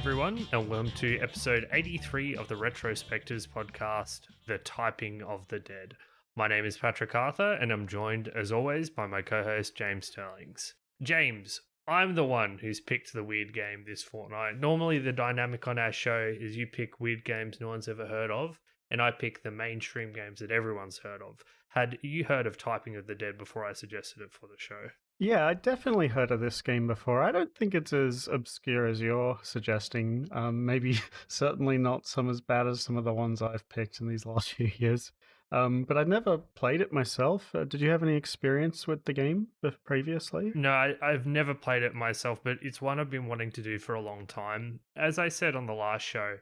everyone, and welcome to episode 83 of the Retrospectives podcast, The Typing of the Dead. My name is Patrick Arthur, and I'm joined, as always, by my co-host, James Sterlings. James, I'm the one who's picked the weird game this fortnight. Normally, the dynamic on our show is you pick weird games no one's ever heard of, and I pick the mainstream games that everyone's heard of. Had you heard of Typing of the Dead before I suggested it for the show? Yeah, I definitely heard of this game before. I don't think it's as obscure as you're suggesting. Maybe certainly not some as bad as some of the ones I've picked in these last few years. But I'd never played it myself. Did you have any experience with the game previously? No, I've never played it myself, but it's one I've been wanting to do for a long time. As I said on the last show,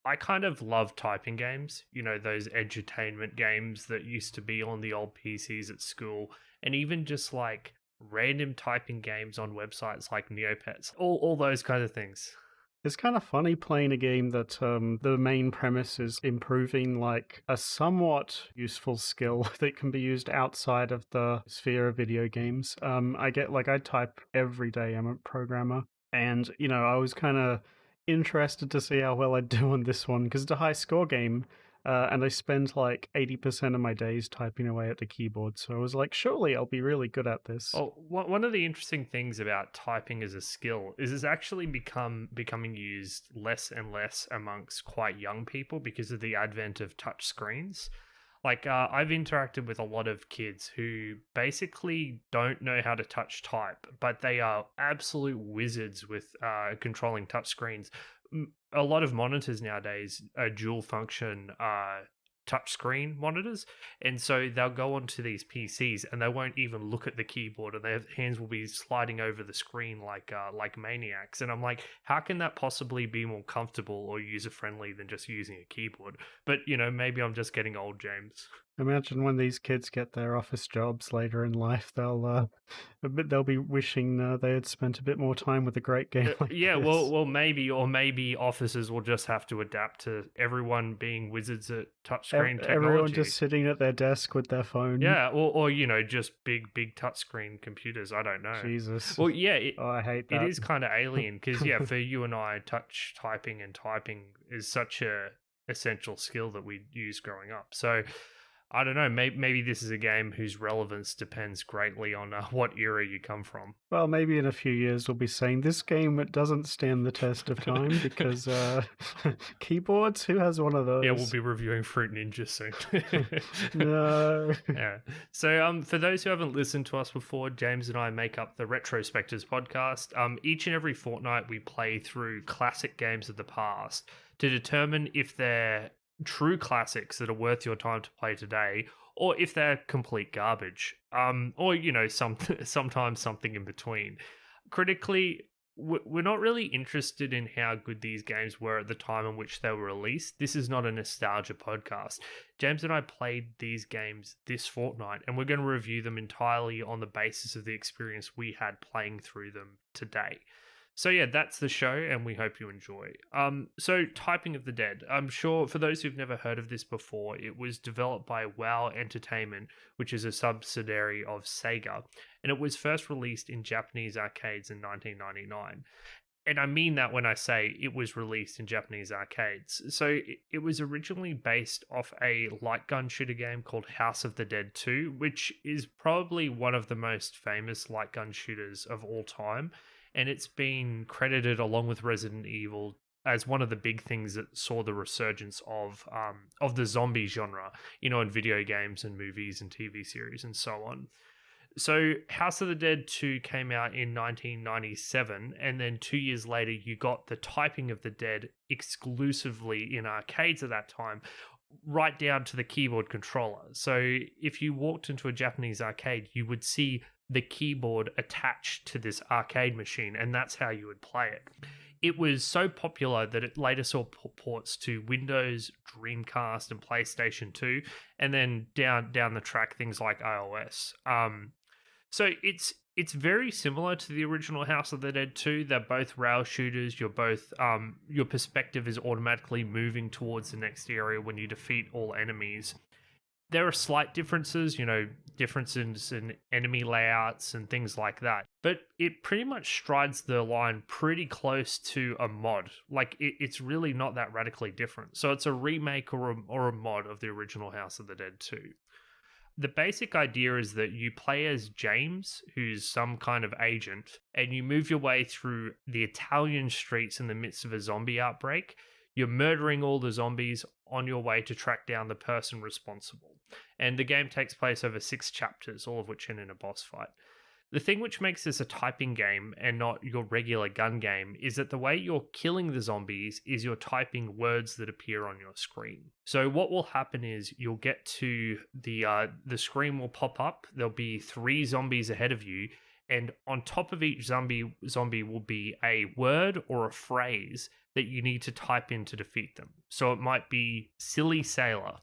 I kind of love typing games, you know, those edutainment games that used to be on the old PCs at school, and even just like random typing games on websites like Neopets, all those kinds of things. It's kind of funny playing a game that the main premise is improving like a somewhat useful skill that can be used outside of the sphere of video games. I type every day. I'm a programmer, and I was kind of interested to see how well I'd do on this one because it's a high score game. And I spend like 80% of my days typing away at the keyboard. So I was like, surely I'll be really good at this. Well, one of the interesting things about typing as a skill is it's actually becoming used less and less amongst quite young people because of the advent of touch screens. Like, I've interacted with a lot of kids who basically don't know how to touch type, but they are absolute wizards with controlling touch screens. A lot of monitors nowadays are dual function touchscreen monitors, and so they'll go onto these PCs and they won't even look at the keyboard, and their hands will be sliding over the screen like maniacs. And I'm like, how can that possibly be more comfortable or user friendly than just using a keyboard? But maybe I'm just getting old, James. Imagine when these kids get their office jobs later in life, they'll be wishing they had spent a bit more time with a great game like yeah, this. well, maybe offices will just have to adapt to everyone being wizards at touchscreen technology. Everyone just sitting at their desk with their phone. Yeah, or just big touchscreen computers. I don't know. Jesus. Well, yeah, I hate that. It is kind of alien because for you and I, touch typing and typing is such a essential skill that we used growing up. So I don't know, maybe this is a game whose relevance depends greatly on what era you come from. Well, maybe in a few years we'll be saying this game doesn't stand the test of time because keyboards, who has one of those? Yeah, we'll be reviewing Fruit Ninja soon. No. Yeah. So for those who haven't listened to us before, James and I make up the Retrospectives podcast. Each and every fortnight we play through classic games of the past to determine if they're true classics that are worth your time to play today, or if they're complete garbage, or sometimes something in between. Critically, we're not really interested in how good these games were at the time in which they were released. This is not a nostalgia podcast. James and I played these games this fortnight, and we're going to review them entirely on the basis of the experience we had playing through them today. So yeah, that's the show, and we hope you enjoy. So Typing of the Dead. I'm sure for those who've never heard of this before, it was developed by WoW Entertainment, which is a subsidiary of Sega, and it was first released in Japanese arcades in 1999. And I mean that when I say it was released in Japanese arcades. So it was originally based off a light gun shooter game called House of the Dead 2, which is probably one of the most famous light gun shooters of all time. And it's been credited along with Resident Evil as one of the big things that saw the resurgence of the zombie genre, in video games and movies and TV series and so on. So House of the Dead 2 came out in 1997, and then 2 years later you got the Typing of the Dead exclusively in arcades at that time, right down to the keyboard controller. So if you walked into a Japanese arcade, you would see the keyboard attached to this arcade machine, and that's how you would play it. It was so popular that it later saw ports to Windows, Dreamcast, and PlayStation 2, and then down the track things like iOS. So it's very similar to the original House of the Dead 2. They're both rail shooters. You're both your perspective is automatically moving towards the next area when you defeat all enemies. There are slight differences, differences in enemy layouts and things like that. But it pretty much strides the line pretty close to a mod. Like it's really not that radically different. So it's a remake or a mod of the original House of the Dead 2. The basic idea is that you play as James, who's some kind of agent, and you move your way through the Italian streets in the midst of a zombie outbreak. You're murdering all the zombies on your way to track down the person responsible. And the game takes place over 6 chapters, all of which end in a boss fight. The thing which makes this a typing game and not your regular gun game is that the way you're killing the zombies is you're typing words that appear on your screen. So what will happen is you'll get to the screen will pop up. There'll be 3 zombies ahead of you, and on top of each zombie will be a word or a phrase that you need to type in to defeat them. So it might be silly sailor.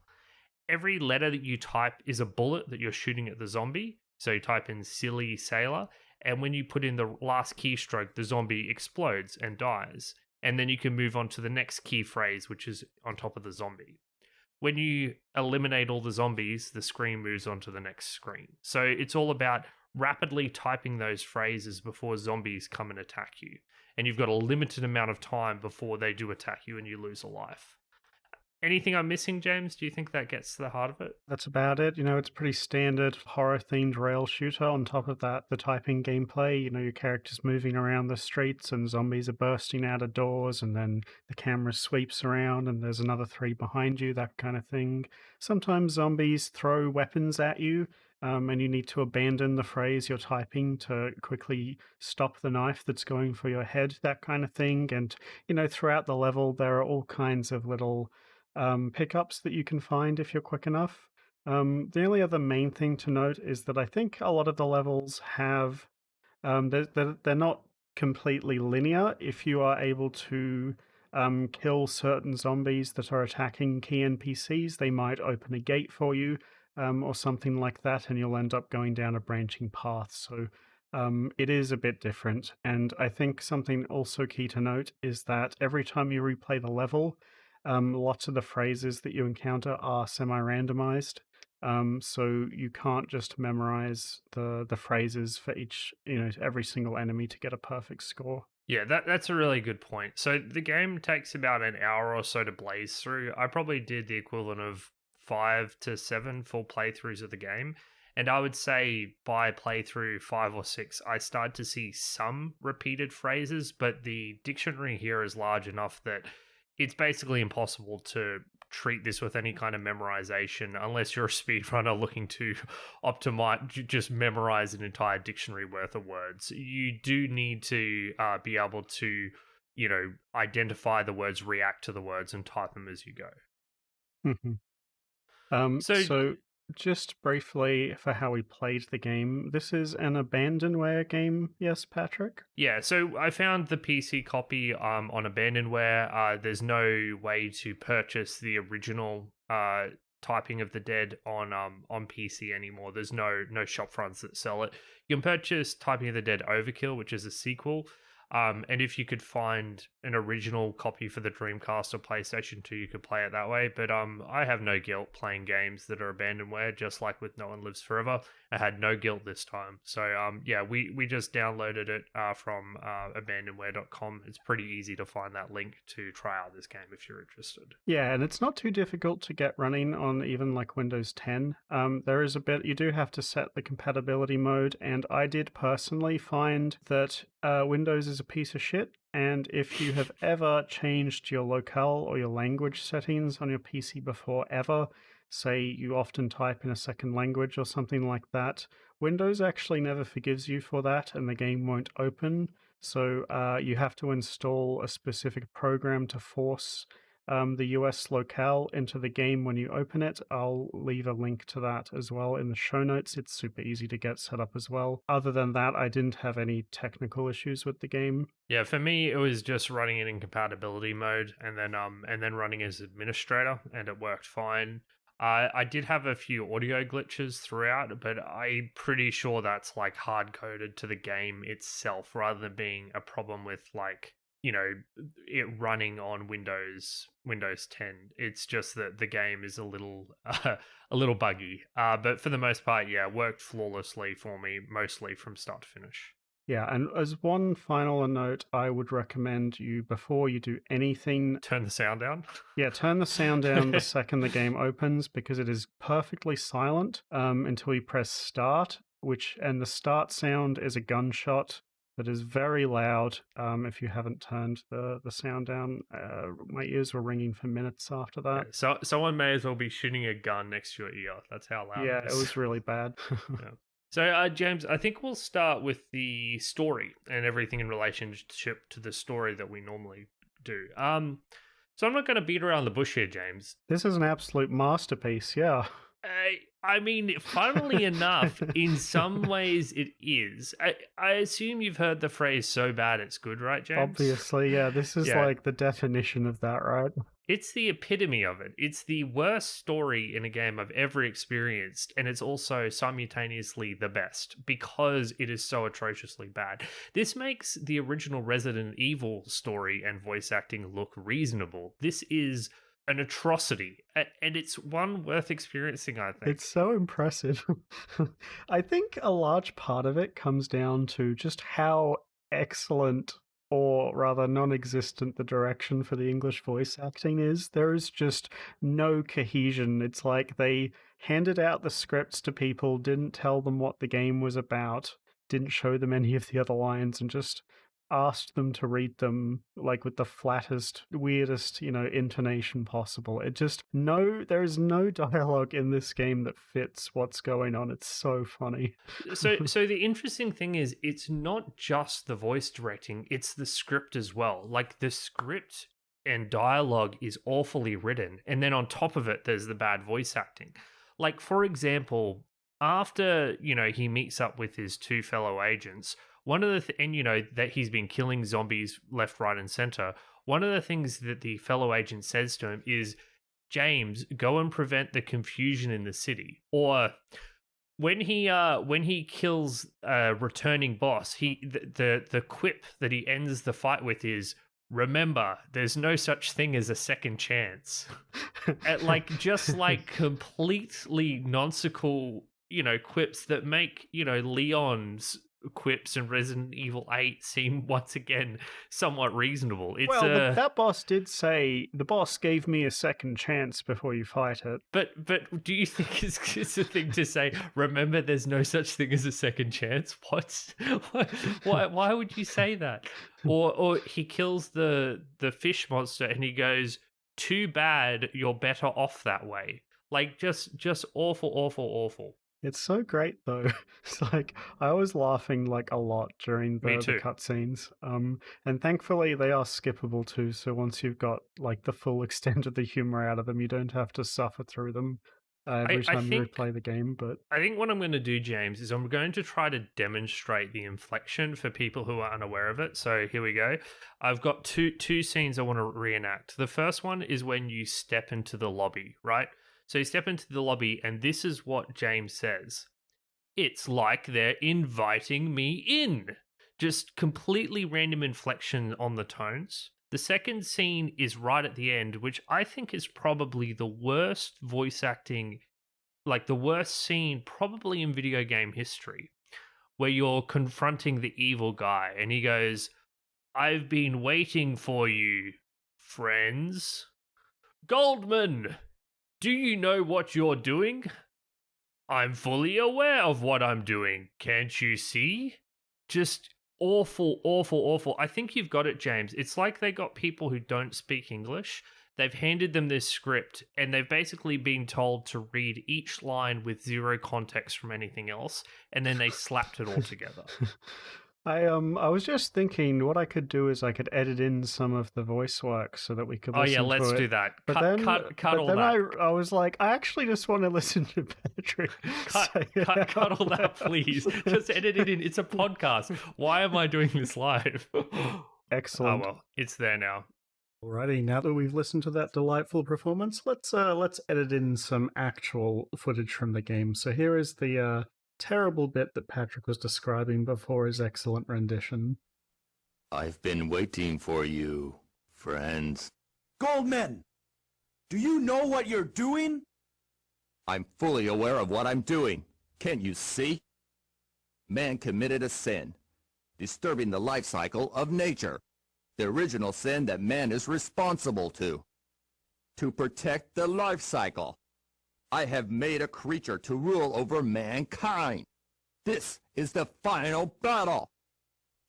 Every letter that you type is a bullet that you're shooting at the zombie. So you type in silly sailor, and when you put in the last keystroke, the zombie explodes and dies. And then you can move on to the next key phrase, which is on top of the zombie. When you eliminate all the zombies, the screen moves on to the next screen. So it's all about rapidly typing those phrases before zombies come and attack you. And you've got a limited amount of time before they do attack you and you lose a life. Anything I'm missing, James? Do you think that gets to the heart of it? That's about it. It's pretty standard horror-themed rail shooter. On top of that, the typing gameplay, your character's moving around the streets and zombies are bursting out of doors, and then the camera sweeps around and there's another 3 behind you, that kind of thing. Sometimes zombies throw weapons at you, and you need to abandon the phrase you're typing to quickly stop the knife that's going for your head, that kind of thing. And, throughout the level, there are all kinds of little pickups that you can find if you're quick enough. The only other main thing to note is that I think a lot of the levels have they're not completely linear. If you are able to kill certain zombies that are attacking key NPCs, they might open a gate for you, or something like that, and you'll end up going down a branching path. So it is a bit different. And I think something also key to note is that every time you replay the level, lots of the phrases that you encounter are semi-randomized. So you can't just memorize the phrases for every single enemy to get a perfect score. Yeah, that's a really good point. So the game takes about an hour or so to blaze through. I probably did the equivalent of 5 to 7 full playthroughs of the game. And I would say by playthrough 5 or 6, I started to see some repeated phrases, but the dictionary here is large enough that it's basically impossible to treat this with any kind of memorization unless you're a speedrunner looking to optimize, just memorize an entire dictionary worth of words. You do need to be able to, identify the words, react to the words, and type them as you go. Mhm. So So just briefly for how we played the game, this is an abandonware game, yes, Patrick? yeah, so I found the PC copy on Abandonware. There's no way to purchase the original Typing of the Dead on PC anymore. There's no shop fronts that sell it. You can purchase Typing of the Dead Overkill, which is a sequel. And if you could find an original copy for the Dreamcast or PlayStation 2, you could play it that way. But I have no guilt playing games that are abandonware, just like with No One Lives Forever. I had no guilt this time. So yeah, we just downloaded it from abandonware.com. It's pretty easy to find that link to try out this game if you're interested. Yeah, and it's not too difficult to get running on even like Windows 10. There is a bit, you do have to set the compatibility mode, and I did personally find that Windows is a piece of shit. And if you have ever changed your locale or your language settings on your PC before ever, say you often type in a second language or something like that, Windows actually never forgives you for that and the game won't open. So you have to install a specific program to force the US locale into the game when you open it. I'll leave a link to that as well in the show notes. It's super easy to get set up as well. Other than that, I didn't have any technical issues with the game. Yeah, for me, it was just running it in compatibility mode and then running as administrator, and it worked fine. I did have a few audio glitches throughout, but I'm pretty sure that's like hard coded to the game itself rather than being a problem with like it running on Windows 10. It's just that the game is a little a little buggy. But for the most part, yeah, it worked flawlessly for me, mostly from start to finish. Yeah, and as one final note, I would recommend you, before you do anything, Turn the sound down. yeah, turn the sound down the second the game opens, because it is perfectly silent until you press start, and the start sound is a gunshot that is very loud. If you haven't turned the sound down, my ears were ringing for minutes after that. Yeah, so someone may as well be shooting a gun next to your ear. That's how loud Yeah, it it is. was really bad. Yeah. So, James, I think we'll start with the story and everything in relationship to the story that we normally do. So I'm not going to beat around the bush here, James. This is an absolute masterpiece, yeah. I mean, funnily enough, in some ways it is. I assume you've heard the phrase "so bad it's good," right, James? Obviously, yeah, this is Yeah. like the definition of that, right? It's the epitome of it. It's the worst story in a game I've ever experienced, and it's also simultaneously the best because it is so atrociously bad. This makes the original Resident Evil story and voice acting look reasonable. This is an atrocity, and it's one worth experiencing, I think. It's so impressive. I think a large part of it comes down to just how excellent, or rather non-existent, the direction for the English voice acting is. There is just no cohesion. It's like they handed out the scripts to people, didn't tell them what the game was about, didn't show them any of the other lines, and just asked them to read them like with the flattest, weirdest, intonation possible. There is no dialogue in this game that fits what's going on. It's so funny. So the interesting thing is, it's not just the voice directing, it's the script as well. Like, the script and dialogue is awfully written, and then on top of it there's the bad voice acting. Like, for example, after he meets up with his two fellow agents, one of the and that he's been killing zombies left, right, and center. One of the things that the fellow agent says to him is, "James, go and prevent the confusion in the city." Or when he kills a returning boss, the quip that he ends the fight with is, "Remember, there's no such thing as a second chance." Just completely nonsensical, quips that make Leon's quips in Resident Evil 8 seem once again somewhat reasonable. It's that boss did say, "The boss gave me a second chance before you fight it." But do you think it's a thing to say, "Remember, there's no such thing as a second chance"? What? Why would you say that? Or he kills the fish monster and he goes, "Too bad, you're better off that way." Like, just awful, awful, awful. It's so great though. It's like I was laughing like a lot during the cutscenes. And thankfully they are skippable too. So once you've got like the full extent of the humor out of them, you don't have to suffer through them every time you replay the game. But I think what I'm going to do, James, is I'm going to try to demonstrate the inflection for people who are unaware of it. So here we go. I've got two scenes I want to reenact. The first one is when you step into the lobby, right? So you step into the lobby, and this is what James says. "It's like they're inviting me in." Just completely random inflection on the tones. The second scene is right at the end, which I think is probably the worst voice acting, like the worst scene probably in video game history, where you're confronting the evil guy, and he goes, "I've been waiting for you, friends. Goldman! Do you know what you're doing? I'm fully aware of what I'm doing. Can't you see?" Just awful, awful, awful. I think you've got it, James. It's like they got people who don't speak English. They've handed them this script, and they've basically been told to read each line with zero context from anything else, and then they slapped it all together. I was just thinking what I could do is I could edit in some of the voice work so that we could listen to it. Oh yeah, let's do that. But cut all that. I was like, I actually just want to listen to Patrick. Cut all that, please. Just edit it in. It's a podcast. Why am I doing this live? Excellent. Oh well, it's there now. Alrighty, now that we've listened to that delightful performance, let's edit in some actual footage from the game. So here is the terrible bit that Patrick was describing before his excellent rendition. I've been waiting for you, friends. Goldman, do you know what you're doing? I'm fully aware of what I'm doing. Can't you see? Man committed a sin, disturbing the life cycle of nature. The original sin that man is responsible to. To protect the life cycle, I have made a creature to rule over mankind. This is the final battle.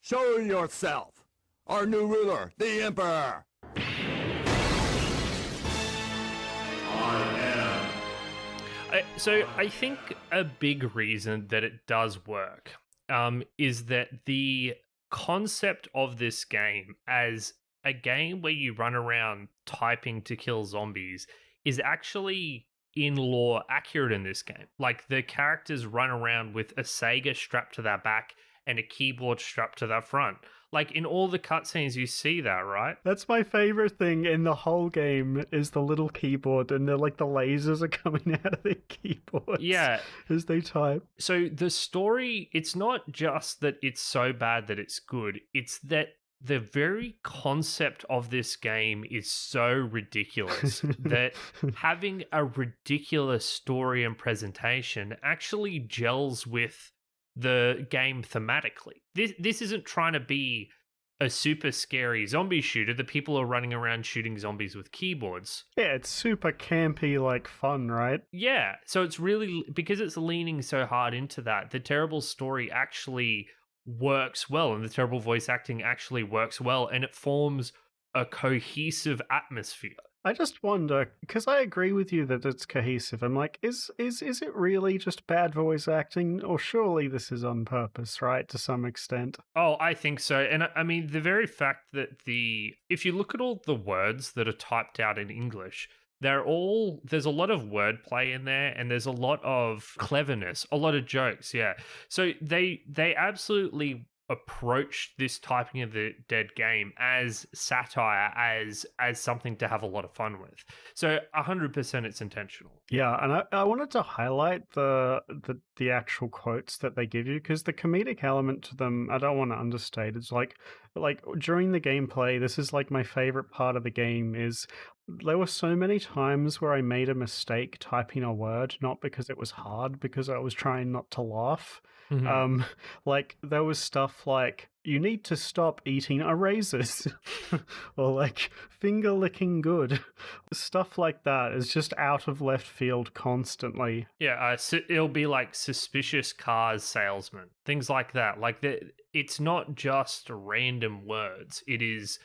Show yourself, our new ruler, the Emperor. So I think a big reason that it does work is that the concept of this game as a game where you run around typing to kill zombies is actually in lore accurate in this game. Like the characters run around with a Sega strapped to their back and a keyboard strapped to their front. Like in all the cutscenes, you see that, right? That's my favorite thing in the whole game is the little keyboard, and they're like the lasers are coming out of the keyboards. Yeah. As they type. So the story, it's not just that it's so bad that it's good. It's that the very concept of this game is so ridiculous that having a ridiculous story and presentation actually gels with the game thematically. This isn't trying to be a super scary zombie shooter. The people are running around shooting zombies with keyboards. Yeah, it's super campy, like fun, right? Yeah, so it's really, because it's leaning so hard into that, the terrible story actually works well, and the terrible voice acting actually works well, and it forms a cohesive atmosphere. I just wonder, because I agree with you that it's cohesive. I'm like, is it really just bad voice acting? Or surely this is on purpose, right? To some extent. Oh, I think so. And I mean, the very fact that if you look at all the words that are typed out in English, there's a lot of wordplay in there, and there's a lot of cleverness, a lot of jokes. Yeah. So they absolutely approach this typing of the dead game as satire, as something to have a lot of fun with. So 100% it's intentional. Yeah, and I wanted to highlight the actual quotes that they give you, because the comedic element to them, I don't want to understate. It's like during the gameplay, this is like my favorite part of the game is there were so many times where I made a mistake typing a word, not because it was hard, because I was trying not to laugh. Mhm. Like there was stuff like, you need to stop eating erasers, or like finger licking good. Stuff like that is just out of left field constantly. Yeah, it'll be like suspicious cars salesman, things like that. Like it's not just random words. It is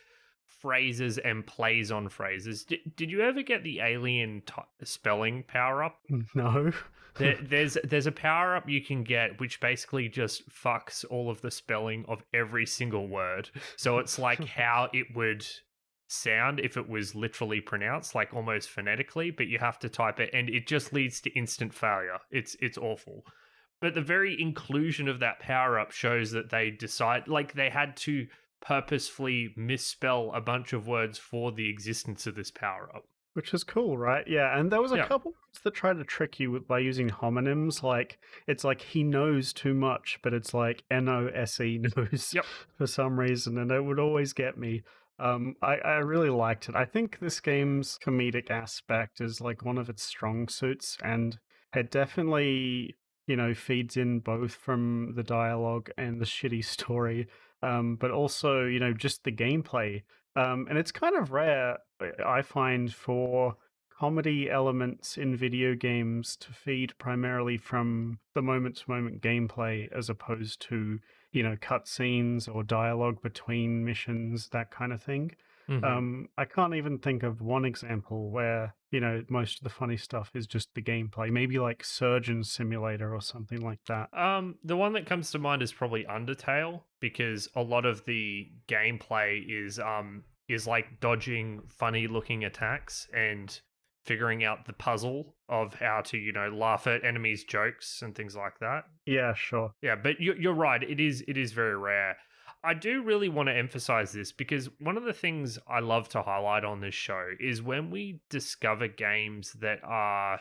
phrases and plays on phrases. Did you ever get the alien spelling power up? No. There's a power up you can get which basically just fucks all of the spelling of every single word. So it's like how it would sound if it was literally pronounced, like almost phonetically, but you have to type it, and it just leads to instant failure. It's awful. But the very inclusion of that power up shows that they decide, like they had to purposefully misspell a bunch of words for the existence of this power up. Which is cool, right? Yeah, and there was a couple that try to trick you by using homonyms. Like, it's like he knows too much, but it's like N-O-S-E knows for some reason, and it would always get me. I really liked it. I think this game's comedic aspect is like one of its strong suits, and it definitely, feeds in both from the dialogue and the shitty story, but also, just the gameplay. And it's kind of rare, I find, for comedy elements in video games to feed primarily from the moment-to-moment gameplay as opposed to, cutscenes or dialogue between missions, that kind of thing. I can't even think of one example where, most of the funny stuff is just the gameplay. Maybe like Surgeon Simulator or something like that. The one that comes to mind is probably Undertale, because a lot of the gameplay is like dodging funny looking attacks and figuring out the puzzle of how to, laugh at enemies' jokes and things like that. Yeah, sure. Yeah, but you're right. It is very rare. I do really want to emphasize this because one of the things I love to highlight on this show is when we discover games that are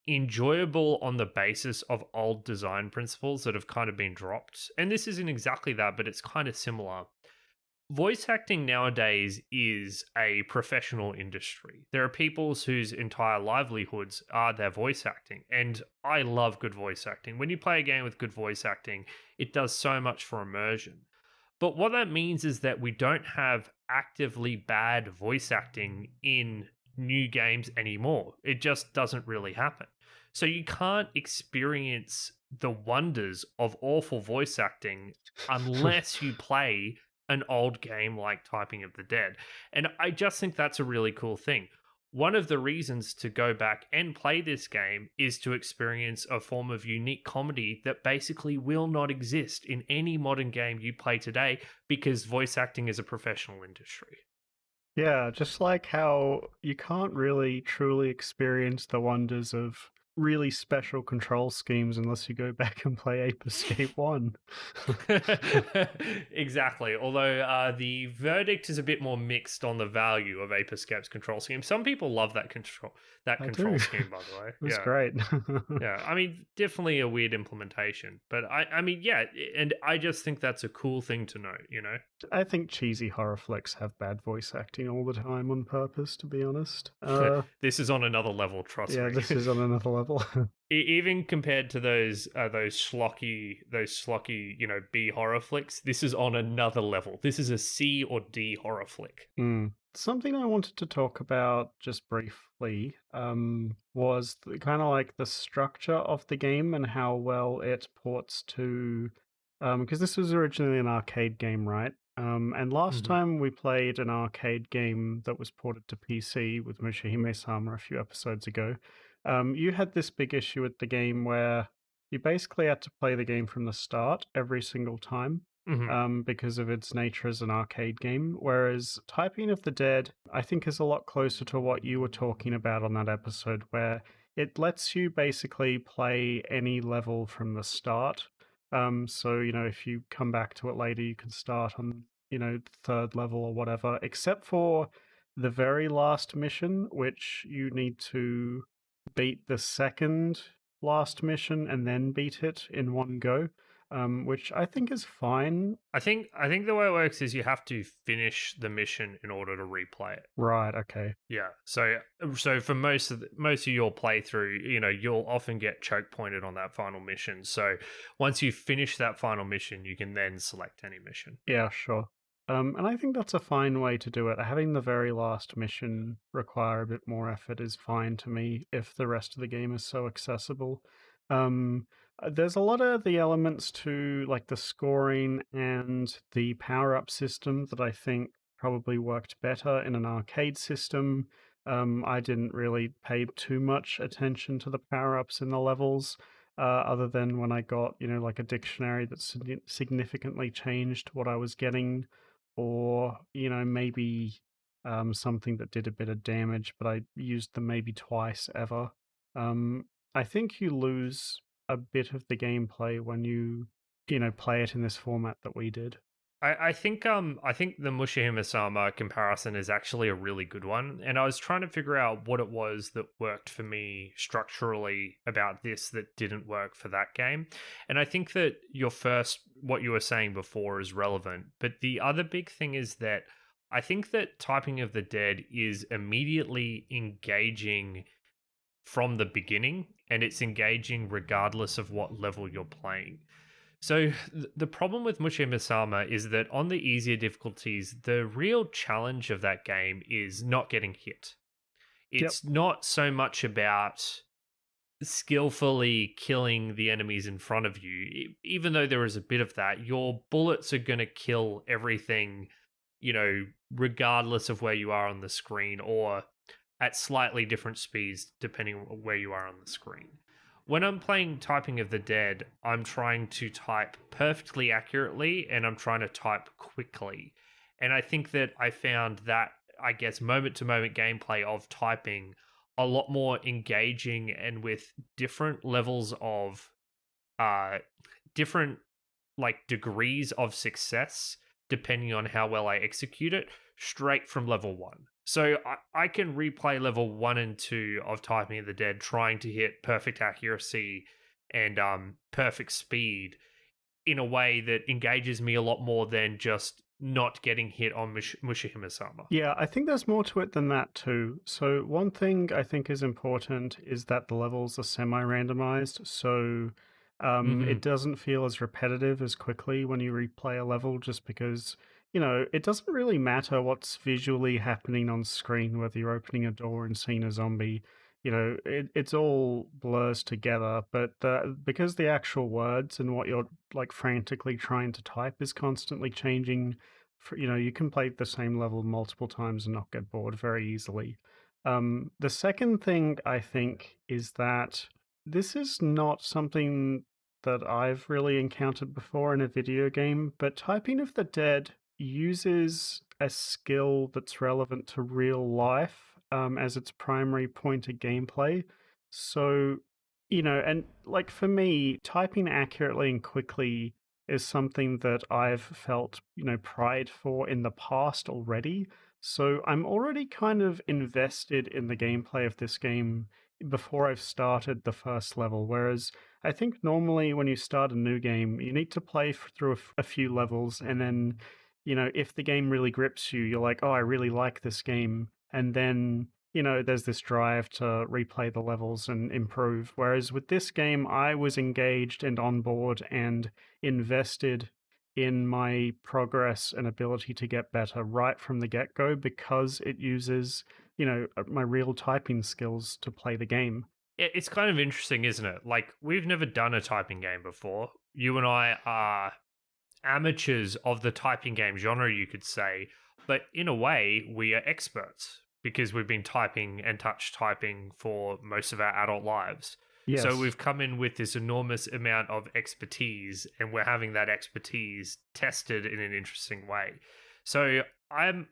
enjoyable on the basis of old design principles that have kind of been dropped. And this isn't exactly that, but it's kind of similar. voice acting nowadays is a professional industry. There are people whose entire livelihoods are their voice acting, and I love good voice acting. When you play a game with good voice acting, it does so much for immersion. But what that means is that we don't have actively bad voice acting in new games anymore. It just doesn't really happen. So you can't experience the wonders of awful voice acting unless you play an old game like Typing of the Dead. And I just think that's a really cool thing. One of the reasons to go back and play this game is to experience a form of unique comedy that basically will not exist in any modern game you play today because voice acting is a professional industry. Yeah, just like how you can't really truly experience the wonders of really special control schemes unless you go back and play Ape Escape 1. Exactly. Although the verdict is a bit more mixed on the value of Ape Escape's control scheme. Some people love that control I control do. scheme, by the way. It was Yeah. great. Yeah, I mean, definitely a weird implementation, but I mean, yeah, and I just think that's a cool thing to note, you know? I think cheesy horror flicks have bad voice acting all the time on purpose, to be honest. This is on another level, trust Yeah, me. this is on another level. Even compared to those schlocky, you know, B horror flicks, this is on another level. This is a C or D horror flick. Something I wanted to talk about just briefly was kind of like the structure of the game and how well it ports to. Because this was originally an arcade game, right? And last time we played an arcade game that was ported to PC with Mushihime-sama a few episodes ago, you had this big issue with the game where you basically had to play the game from the start every single time. Because of its nature as an arcade game, whereas Typing of the Dead, I think, is a lot closer to what you were talking about on that episode, where it lets you basically play any level from the start. So, you know, if you come back to it later, you can start on, you know, third level or whatever, except for the very last mission, which you need to beat the second last mission and then beat it in one go. Which I think is fine. I think the way it works is you have to finish the mission in order to replay it. Right. Okay. Yeah. So for most of your playthrough, you know, you'll often get choke pointed on that final mission. So once you finish that final mission, you can then select any mission. Yeah. Sure. And I think that's a fine way to do it. Having the very last mission require a bit more effort is fine to me if the rest of the game is so accessible. There's a lot of the elements to like the scoring and the power-up system that I think probably worked better in an arcade system. I didn't really pay too much attention to the power-ups in the levels, other than when I got, you know, like a dictionary that significantly changed what I was getting, or, you know, maybe something that did a bit of damage, but I used them maybe twice ever. I think you lose a bit of the gameplay when you know, play it in this format that we did. I think the Mushihime-sama comparison is actually a really good one, and I was trying to figure out what it was that worked for me structurally about this that didn't work for that game. And I think that what you were saying before is relevant, but the other big thing is that I think that Typing of the Dead is immediately engaging from the beginning, and it's engaging regardless of what level you're playing. So the problem with Mushihime-sama is that on the easier difficulties, the real challenge of that game is not getting hit. It's not so much about skillfully killing the enemies in front of you. Even though there is a bit of that, your bullets are going to kill everything, you know, regardless of where you are on the screen, or at slightly different speeds depending on where you are on the screen. When I'm playing Typing of the Dead, I'm trying to type perfectly accurately and I'm trying to type quickly. And I think that I found that, I guess, moment-to-moment gameplay of typing a lot more engaging and with different levels of different like degrees of success depending on how well I execute it straight from level 1. So I can replay level 1 and 2 of Typing of the Dead trying to hit perfect accuracy and perfect speed in a way that engages me a lot more than just not getting hit on Mushihime-sama. Yeah, I think there's more to it than that too. So one thing I think is important is that the levels are semi-randomized, so Hmm. it doesn't feel as repetitive as quickly when you replay a level, just because, you know, it doesn't really matter what's visually happening on screen, whether you're opening a door and seeing a zombie. You know, it's all blurs together, but because the actual words and what you're like frantically trying to type is constantly changing, you know, you can play the same level multiple times and not get bored very easily. The second thing I think is that this is not something that I've really encountered before in a video game, but Typing of the Dead uses a skill that's relevant to real life as its primary point of gameplay. So, you know, and like for me, typing accurately and quickly is something that I've felt, you know, pride for in the past already. So I'm already kind of invested in the gameplay of this game before I've started the first level. Whereas I think normally when you start a new game, you need to play through a few levels, and then, you know, if the game really grips you, you're like, oh, I really like this game. And then, you know, there's this drive to replay the levels and improve. Whereas with this game, I was engaged and on board and invested in my progress and ability to get better right from the get-go, because it uses, you know, my real typing skills to play the game. It's kind of interesting, isn't it? Like, we've never done a typing game before. You and I are amateurs of the typing game genre, you could say, but in a way, we are experts because we've been typing and touch typing for most of our adult lives. So Yes. we've come in with this enormous amount of expertise, and we're having that expertise tested in an interesting way. So I'm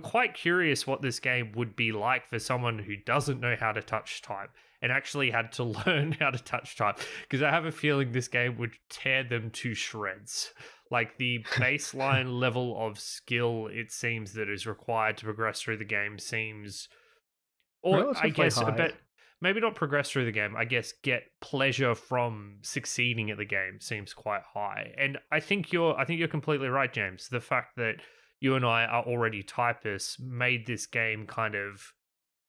quite curious what this game would be like for someone who doesn't know how to touch type and actually had to learn how to touch type, because I have a feeling this game would tear them to shreds. Like, the baseline level of skill, it seems, that is required to progress through the game seems, or I Relatively guess a high. bit, maybe not progress through the game, I guess get pleasure from succeeding at the game seems quite high. And I think you're completely right, James. The fact that you and I are already typists made this game kind of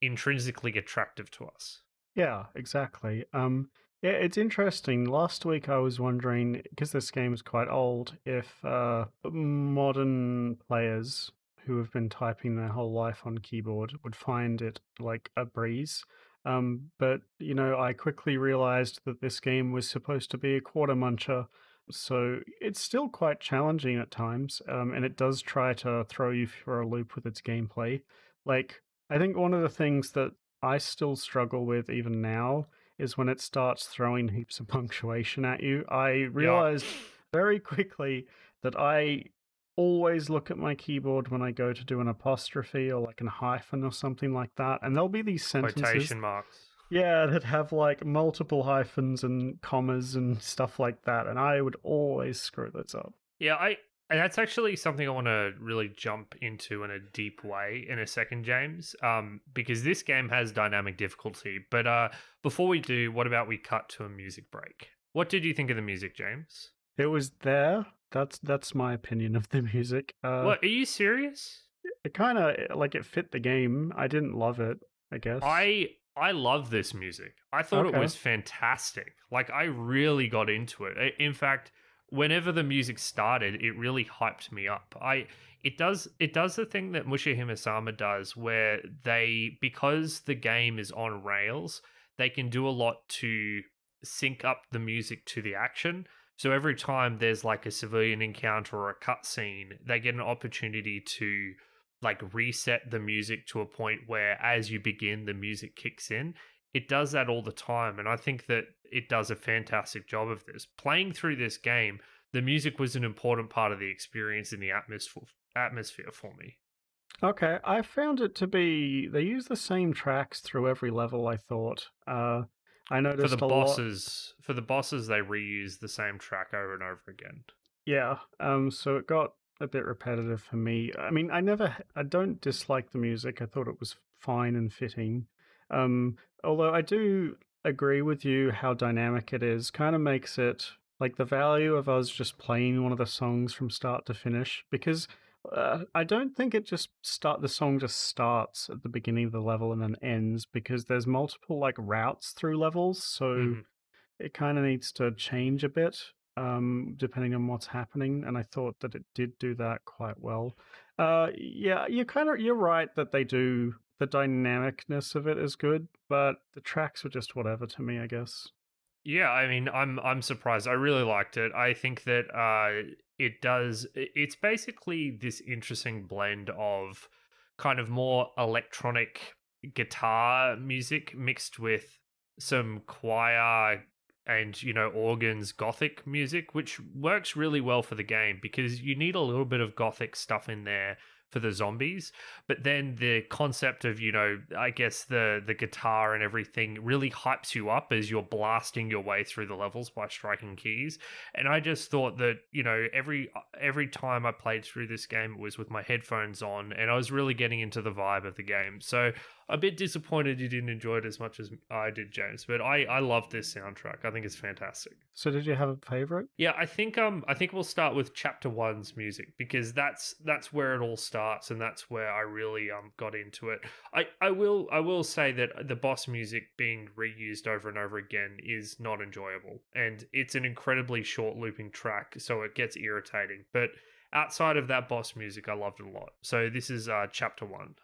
intrinsically attractive to us. Yeah, exactly. Yeah, it's interesting. Last week I was wondering, because this game is quite old, if modern players who have been typing their whole life on keyboard would find it like a breeze. But, you know, I quickly realized that this game was supposed to be a quarter muncher, so it's still quite challenging at times, and it does try to throw you for a loop with its gameplay. Like, I think one of the things that I still struggle with even now is when it starts throwing heaps of punctuation at you. I Yeah, realized very quickly that I always look at my keyboard when I go to do an apostrophe or like an hyphen or something like that, and there'll be these sentences, quotation marks. yeah, that have like multiple hyphens and commas and stuff like that, and I would always screw those up. Yeah, and that's actually something I want to really jump into in a deep way in a second, James. Because this game has dynamic difficulty. But before we do, what about we cut to a music break? What did you think of the music, James? It was there. That's my opinion of the music. What, are you serious? It kind of like it fit the game. I didn't love it, I guess. I love this music. I thought it Okay. was fantastic. Like, I really got into it. In fact, whenever the music started, it really hyped me up. It does the thing that Mushihime-sama does, where they, because the game is on rails, they can do a lot to sync up the music to the action. So every time there's like a civilian encounter or a cutscene, they get an opportunity to like reset the music to a point where as you begin the music kicks in. It does that all the time, and I think that it does a fantastic job of this. Playing through this game, the music was an important part of the experience and the atmosphere for me. Okay, I found it to be they use the same tracks through every level, I thought. I For the noticed a lot. bosses, for the bosses they reuse the same track over and over again. Yeah, so it got a bit repetitive for me. I mean, I don't dislike the music. I thought it was fine and fitting. Although I do agree with you how dynamic it is. Kind of makes it like the value of us just playing one of the songs from start to finish, because I don't think the song just starts at the beginning of the level and then ends, because there's multiple like routes through levels, so it kind of needs to change a bit depending on what's happening, and I thought that it did do that quite well. Yeah, you're right that the dynamicness of it is good, but the tracks were just whatever to me, I guess. Yeah, I mean, I'm surprised. I really liked it. I think that it's basically this interesting blend of kind of more electronic guitar music mixed with some choir and organs gothic music, which works really well for the game because you need a little bit of gothic stuff in there for the zombies. But then the concept of I guess the guitar and everything really hypes you up as you're blasting your way through the levels by striking keys. And I just thought that every time I played through this game, it was with my headphones on and I was really getting into the vibe of the game. So a bit disappointed you didn't enjoy it as much as I did, James, but I love this soundtrack. I think it's fantastic. So did you have a favorite? Yeah, I think we'll start with chapter 1's music because that's where it all starts and that's where I really got into it. I will say that the boss music being reused over and over again is not enjoyable, and it's an incredibly short looping track, so it gets irritating. But outside of that boss music, I loved it a lot. So this is chapter 1.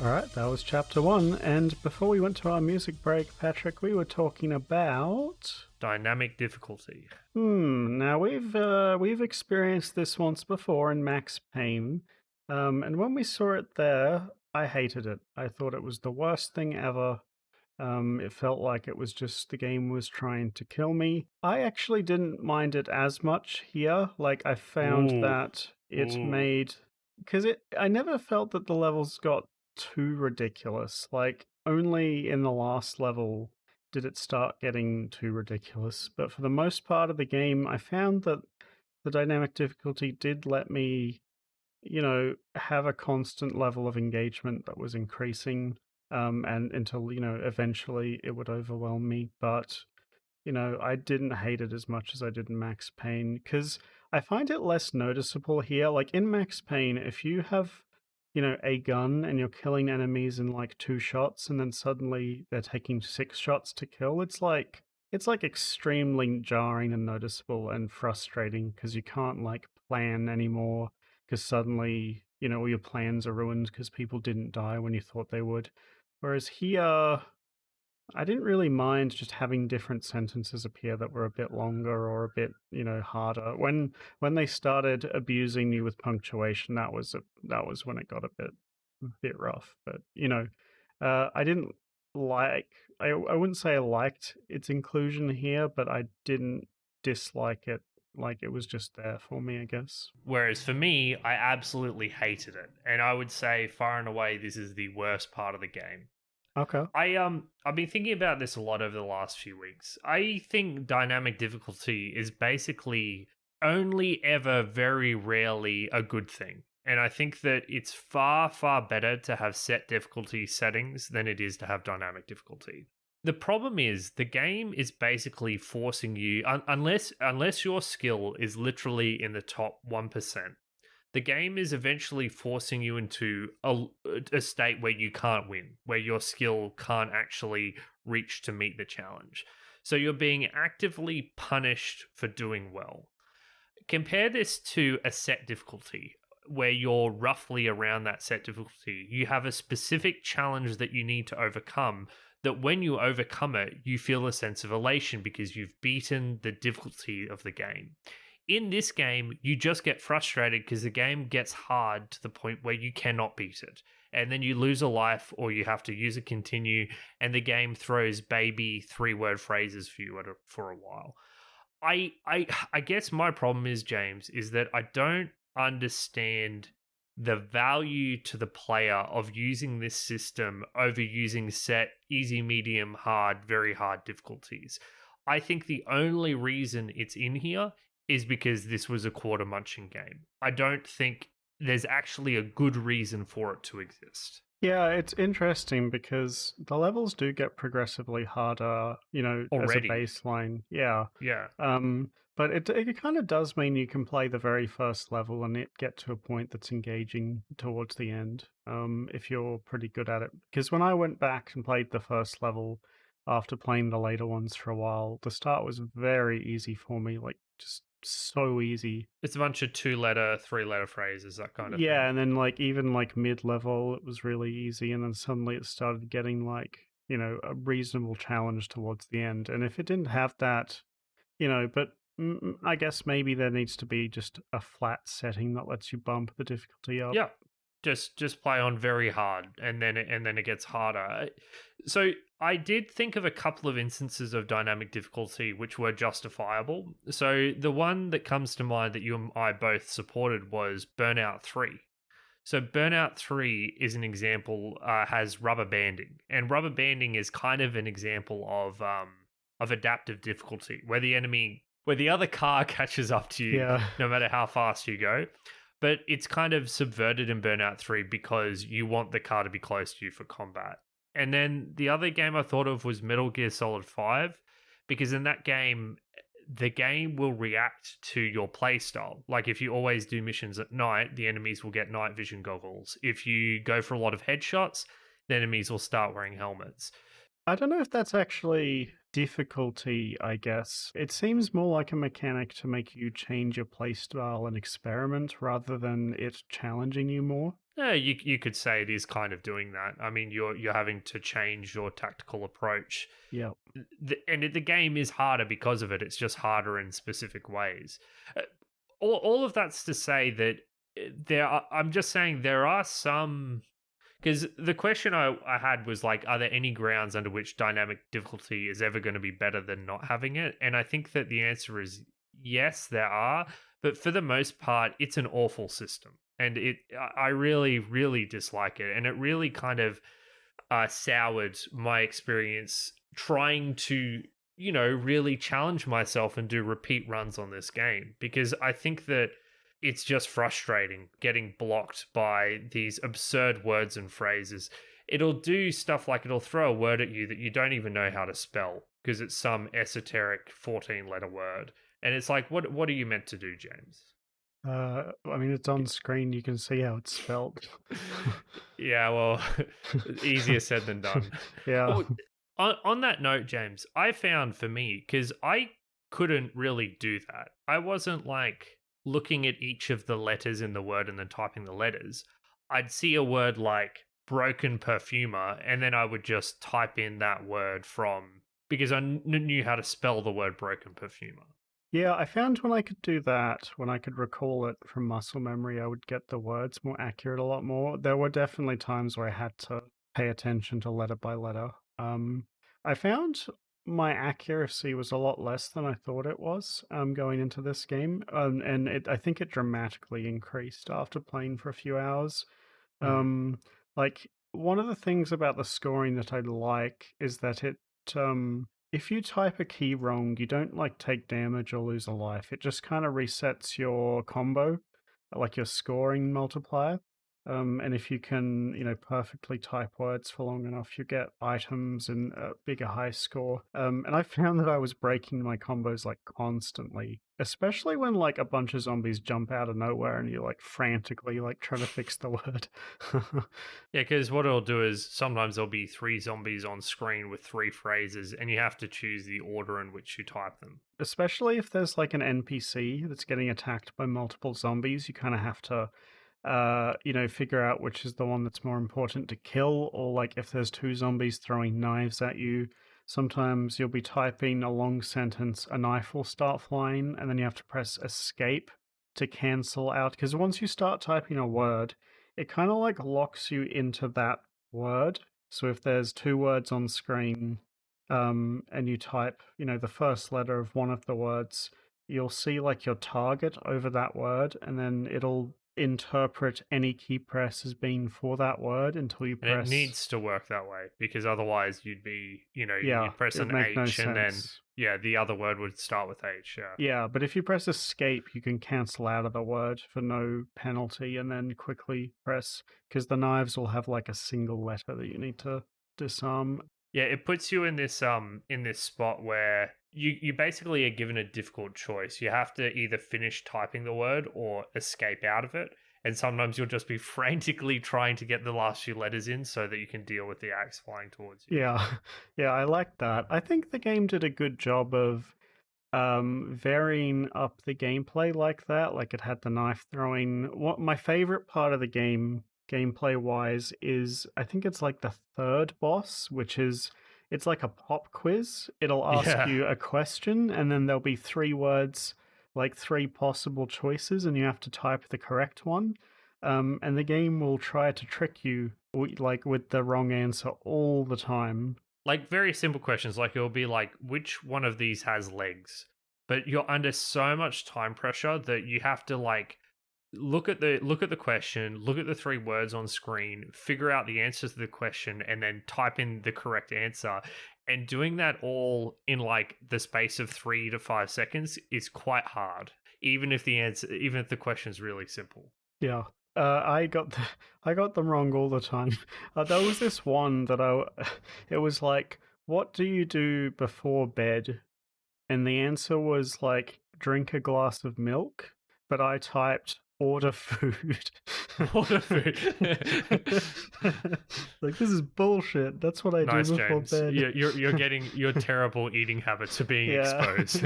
All right, that was chapter 1. And before we went to our music break, Patrick, we were talking about dynamic difficulty. Now we've experienced this once before in Max Payne, and when we saw it there, I hated it. I thought it was the worst thing ever. It felt like it was just the game was trying to kill me. I actually didn't mind it as much here. Like I found that it made because I never felt that the levels got too ridiculous. Like only in the last level did it start getting too ridiculous. But for the most part of the game, I found that the dynamic difficulty did let me, have a constant level of engagement that was increasing, and until, eventually it would overwhelm me. But, I didn't hate it as much as I did in Max Payne, because I find it less noticeable here. Like in Max Payne, if you have a gun and you're killing enemies in like 2 shots and then suddenly they're taking 6 shots to kill, it's like extremely jarring and noticeable and frustrating because you can't like plan anymore because suddenly, all your plans are ruined because people didn't die when you thought they would. Whereas here, I didn't really mind just having different sentences appear that were a bit longer or a bit, harder. When they started abusing you with punctuation, that was when it got a bit rough. But I didn't like. I wouldn't say I liked its inclusion here, but I didn't dislike it Like, it was just there for me, I guess. Whereas for me, I absolutely hated it. And I would say far and away this is the worst part of the game. Okay. I've been thinking about this a lot over the last few weeks. I think dynamic difficulty is basically only ever very rarely a good thing. And I think that it's far, far better to have set difficulty settings than it is to have dynamic difficulty. The problem is the game is basically forcing you, unless your skill is literally in the top 1%, the game is eventually forcing you into a state where you can't win, where your skill can't actually reach to meet the challenge. So you're being actively punished for doing well. Compare this to a set difficulty where you're roughly around that set difficulty. You have a specific challenge that you need to overcome, that when you overcome it, you feel a sense of elation because you've beaten the difficulty of the game. In this game, you just get frustrated because the game gets hard to the point where you cannot beat it. And then you lose a life or you have to use a continue, and the game throws baby 3-word phrases for you for a while. I guess my problem is, James, is that I don't understand the value to the player of using this system over using set, easy, medium, hard, very hard difficulties. I think the only reason it's in here is because this was a quarter munching game. I don't think there's actually a good reason for it to exist. Yeah, it's interesting because the levels do get progressively harder, Already. as a baseline. Yeah. Yeah. But it kind of does mean you can play the very first level and it get to a point that's engaging towards the end, if you're pretty good at it. Because when I went back and played the first level after playing the later ones for a while, the start was very easy for me, like just so easy. It's a bunch of 2-letter, 3-letter phrases, that kind of thing. Yeah, and then like even like mid-level, it was really easy, and then suddenly it started getting like, a reasonable challenge towards the end. And if it didn't have that, but I guess maybe there needs to be just a flat setting that lets you bump the difficulty up. Yeah. Just play on very hard, and then it gets harder. So I did think of a couple of instances of dynamic difficulty which were justifiable. So the one that comes to mind that you and I both supported was Burnout 3. So Burnout 3 is an example, has rubber banding, and rubber banding is kind of an example of adaptive difficulty, where the other car catches up to you, no matter how fast you go. But it's kind of subverted in Burnout 3 because you want the car to be close to you for combat. And then the other game I thought of was Metal Gear Solid 5, because in that game, the game will react to your playstyle. Like if you always do missions at night, the enemies will get night vision goggles. If you go for a lot of headshots, the enemies will start wearing helmets. I don't know if that's actually difficulty, I guess. It seems more like a mechanic to make you change your playstyle and experiment rather than it challenging you more. Yeah, you could say it is kind of doing that. I mean, you're having to change your tactical approach. Yeah. And the game is harder because of it. It's just harder in specific ways. All of that's to say that I'm just saying there are some... Because the question I had was like, are there any grounds under which dynamic difficulty is ever going to be better than not having it? And I think that the answer is yes, there are. But for the most part, it's an awful system. And I really, really dislike it. And it really kind of soured my experience trying to, really challenge myself and do repeat runs on this game. Because I think that it's just frustrating getting blocked by these absurd words and phrases. It'll do stuff like it'll throw a word at you that you don't even know how to spell because it's some esoteric 14-letter word. And it's like, what are you meant to do, James? I mean, it's on screen. You can see how it's spelled. Yeah, well, easier said than done. Yeah. On that note, James, I found for me, because I couldn't really do that. I wasn't like looking at each of the letters in the word and then typing the letters. I'd see a word like broken perfumer, and then I would just type in that word because I knew how to spell the word broken perfumer. Yeah, I found when I could do that, when I could recall it from muscle memory, I would get the words more accurate a lot more. There were definitely times where I had to pay attention to letter by letter. I found my accuracy was a lot less than I thought it was going into this game, and I think it dramatically increased after playing for a few hours. Mm. Um, like one of the things about the scoring that I like is that if you type a key wrong, you don't like take damage or lose a life. It just kind of resets your combo, like your scoring multiplier. And if you can, perfectly type words for long enough, you get items and a bigger high score. And I found that I was breaking my combos like constantly, especially when like a bunch of zombies jump out of nowhere and you're like frantically like trying to fix the word. Yeah, because what it'll do is sometimes there'll be 3 zombies on screen with 3 phrases, and you have to choose the order in which you type them. Especially if there's like an NPC that's getting attacked by multiple zombies, you kind of have to figure out which is the one that's more important to kill, or like if there's 2 zombies throwing knives at you, sometimes you'll be typing a long sentence, a knife will start flying, and then you have to press escape to cancel out. Because once you start typing a word, it kind of like locks you into that word. So if there's 2 words on screen, and you type, the first letter of one of the words, you'll see like your target over that word, and then it'll interpret any key press as being for that word until you And it press. needs to work that way, because otherwise you'd be, Yeah, you'd press it would an make no H and then, sense. the other word would start with H. Yeah. Yeah, but if you press escape, you can cancel out of the word for no penalty and then quickly press, because the knives will have like a single letter that you need to disarm. Yeah, it puts you in this spot where you basically are given a difficult choice. You have to either finish typing the word or escape out of it. And sometimes you'll just be frantically trying to get the last few letters in so that you can deal with the axe flying towards you. Yeah, yeah, I like that. I think the game did a good job of varying up the gameplay like that. Like it had the knife throwing. What my favorite part of the game, gameplay wise, is I think it's like the third boss, which is it's like a pop quiz. It'll ask Yeah. you a question, and then there'll be 3 words, like 3 possible choices, and you have to type the correct one. And the game will try to trick you, like with the wrong answer all the time. Like very simple questions, like it'll be like, which one of these has legs? But you're under so much time pressure that you have to like look at the question, look at the 3 words on screen, figure out the answers to the question, and then type in the correct answer. And doing that all in like the space of 3 to 5 seconds is quite hard, even if the question is really simple. Yeah. I got I got them wrong all the time. There was this one that it was like, what do you do before bed? And the answer was like, drink a glass of milk. But I typed order food. Order food. Like, this is bullshit. That's what I Nice, do before James. bed. You're getting your terrible eating habits are being exposed.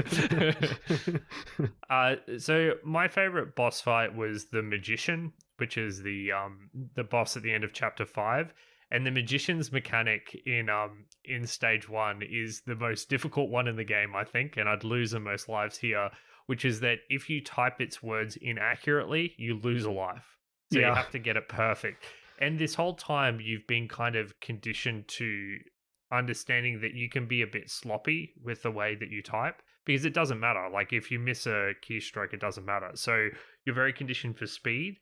So my favorite boss fight was the magician, which is the boss at the end of chapter 5. And the magician's mechanic in stage 1 is the most difficult one in the game, I think, and I'd lose the most lives here, which is that if you type its words inaccurately, you lose a life. So you Yeah. have to get it perfect. And this whole time you've been kind of conditioned to understanding that you can be a bit sloppy with the way that you type, because it doesn't matter. Like if you miss a keystroke, it doesn't matter. So you're very conditioned for speed.